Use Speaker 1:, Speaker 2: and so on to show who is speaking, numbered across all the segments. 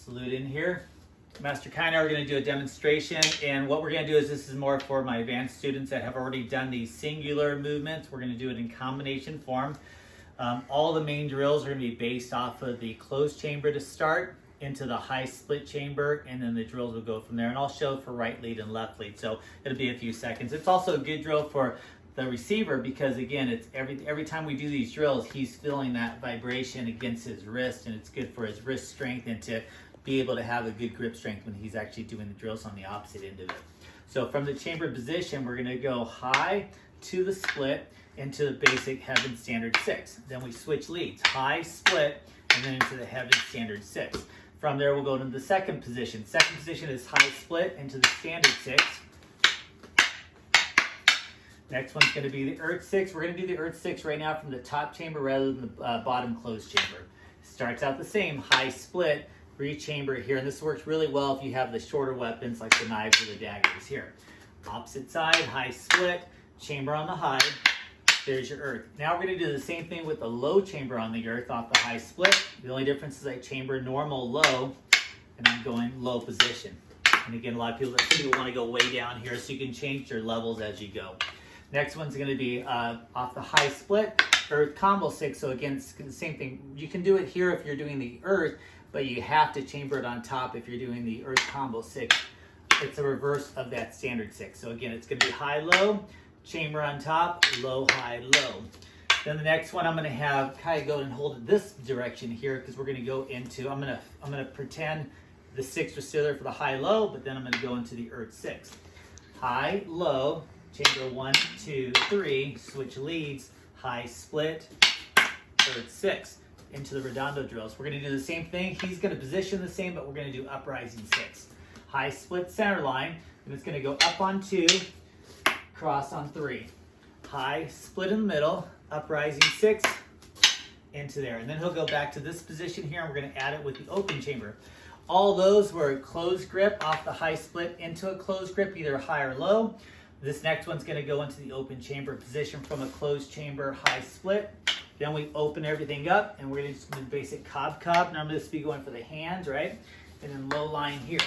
Speaker 1: Salute in here. Master Kai and I are going to do a demonstration, and what we're going to do is this is more for my advanced students that have already done these singular movements. We're going to do it in combination form. All the main drills are going to be based off of the closed chamber to start into the high split chamber, and then the drills will go from there. And I'll show for right lead and left lead, so it'll be a few seconds. It's also a good drill for the receiver because, again, it's every time we do these drills, he's feeling that vibration against his wrist, and it's good for his wrist strength and to be able to have a good grip strength when he's actually doing the drills on the opposite end of it. So from the chamber position, we're going to go high to the split into the basic Heaven Standard 6. Then we switch leads, high split, and then into the Heaven Standard 6. From there, we'll go to the second position. Second position is high split into the Standard 6. Next one's going to be the Earth 6. We're going to do the Earth 6 right now from the top chamber rather than the bottom closed chamber. Starts out the same, high split, re-chamber here, and this works really well if you have the shorter weapons like the knives or the daggers here. Opposite side, high split, chamber on the high, there's your Earth. Now we're going to do the same thing with the low chamber on the Earth off the high split. The only difference is I chamber normal low, and I'm going low position. And again, a lot of people want to go way down here, so you can change your levels as you go. Next one's going to be off the high split, Earth combo 6. So again, it's the same thing. You can do it here if you're doing the Earth, but you have to chamber it on top if you're doing the Earth combo 6. It's a reverse of that Standard 6. So again, it's going to be high, low, chamber on top, low, high, low. Then the next one, I'm going to have Kai go and hold it this direction here because we're going to go into, I'm going to pretend the 6 was still there for the high, low, but then I'm going to go into the Earth 6. High, low, chamber 1, 2, 3, switch leads, high split, Earth 6. Into the Redondo drills. We're going to do the same thing. He's going to position the same, but we're going to do uprising 6. High split center line, and it's going to go up on 2, cross on 3. High split in the middle, uprising 6, into there. And then he'll go back to this position here, and we're going to add it with the open chamber. All those were closed grip off the high split into a closed grip, either high or low. This next one's going to go into the open chamber position from a closed chamber high split. Then we open everything up, and we're going to just do basic cob. Normally this would be going for the hands, right? And then low line here.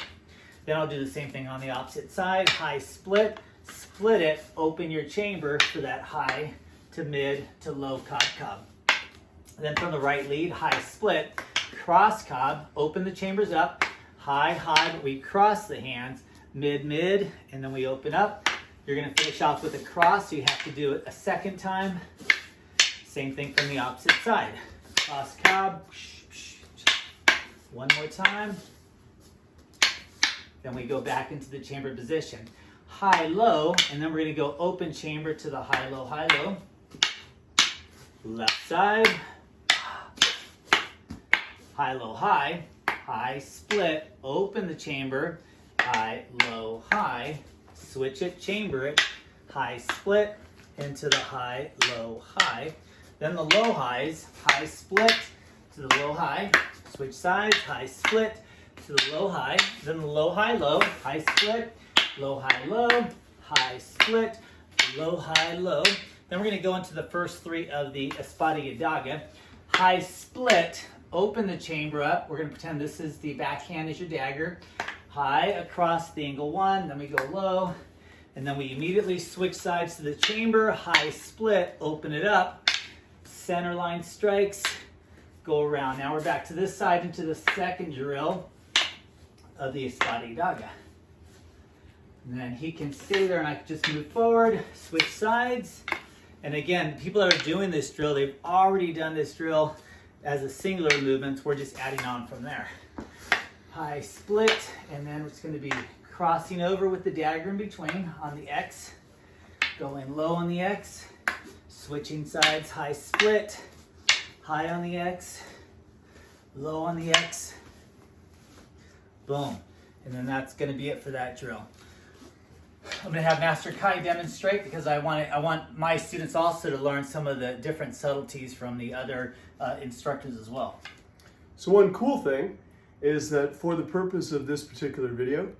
Speaker 1: Then I'll do the same thing on the opposite side. High split, split it, open your chamber for that high to mid to low cob. Then from the right lead, high split, cross cob, open the chambers up, high, but we cross the hands, mid, and then we open up. You're going to finish off with a cross, so you have to do it a second time. Same thing from the opposite side. Cross cob. One more time. Then we go back into the chamber position. High, low, and then we're going to go open chamber to the high, low. Left side. High, low, high. High, split, open the chamber. High, low, high. Switch it, chamber it. High, split into the high, low, high. Then the low highs, high split to the low high, switch sides, high split to the low high, then the low, high split, low, high split, low, low. Then we're going to go into the first 3 of the Espadilla Daga. High split, open the chamber up. We're going to pretend this is the backhand is your dagger. High across the angle 1, then we go low, and then we immediately switch sides to the chamber, high split, open it up. Center line strikes, go around. Now we're back to this side into the second drill of the Espadilla Daga. And then he can stay there and I can just move forward, switch sides. And again, people that are doing this drill, they've already done this drill as a singular movement. We're just adding on from there. High split, and then it's going to be crossing over with the dagger in between on the X, going low on the X. Switching sides, high split, high on the X, low on the X, boom. And then that's going to be it for that drill. I'm going to have Master Kai demonstrate because I want my students also to learn some of the different subtleties from the other instructors as well.
Speaker 2: So one cool thing is that for the purpose of this particular video,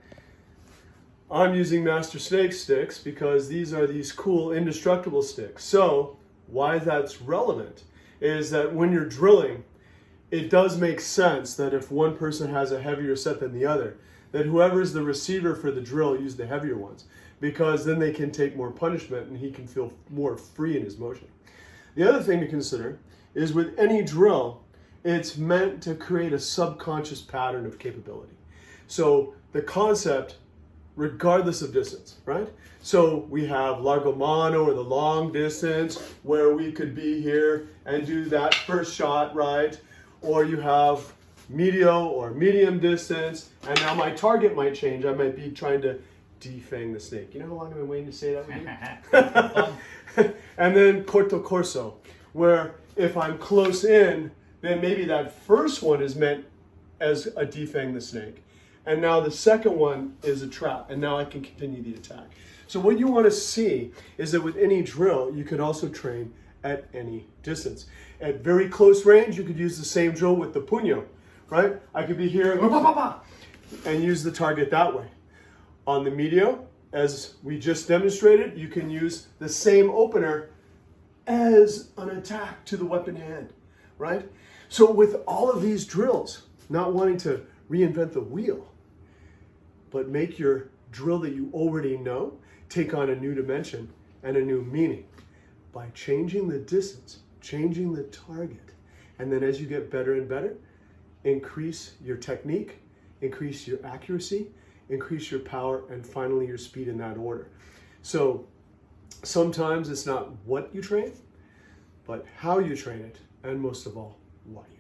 Speaker 2: I'm using Master Snake sticks because these are these cool indestructible sticks. So why that's relevant is that when you're drilling, it does make sense that if one person has a heavier set than the other, that whoever's the receiver for the drill use the heavier ones, because then they can take more punishment and he can feel more free in his motion. The other thing to consider is with any drill, it's meant to create a subconscious pattern of capability. So the concept, regardless of distance, right? So we have largo mano, or the long distance, where we could be here and do that first shot, right? Or you have medio or medium distance, and now my target might change. I might be trying to defang the snake. You know how long I've been waiting to say that with you? And then corto corso, where if I'm close in, then maybe that first one is meant as a defang the snake. And now the second one is a trap, and now I can continue the attack. So what you want to see is that with any drill, you can also train at any distance. At very close range, you could use the same drill with the puño, right? I could be here and use the target that way. On the medio, as we just demonstrated, you can use the same opener as an attack to the weapon hand, right? So with all of these drills, not wanting to reinvent the wheel, but make your drill that you already know take on a new dimension and a new meaning by changing the distance, changing the target. And then as you get better and better, increase your technique, increase your accuracy, increase your power, and finally your speed in that order. So sometimes it's not what you train, but how you train it, and most of all, why you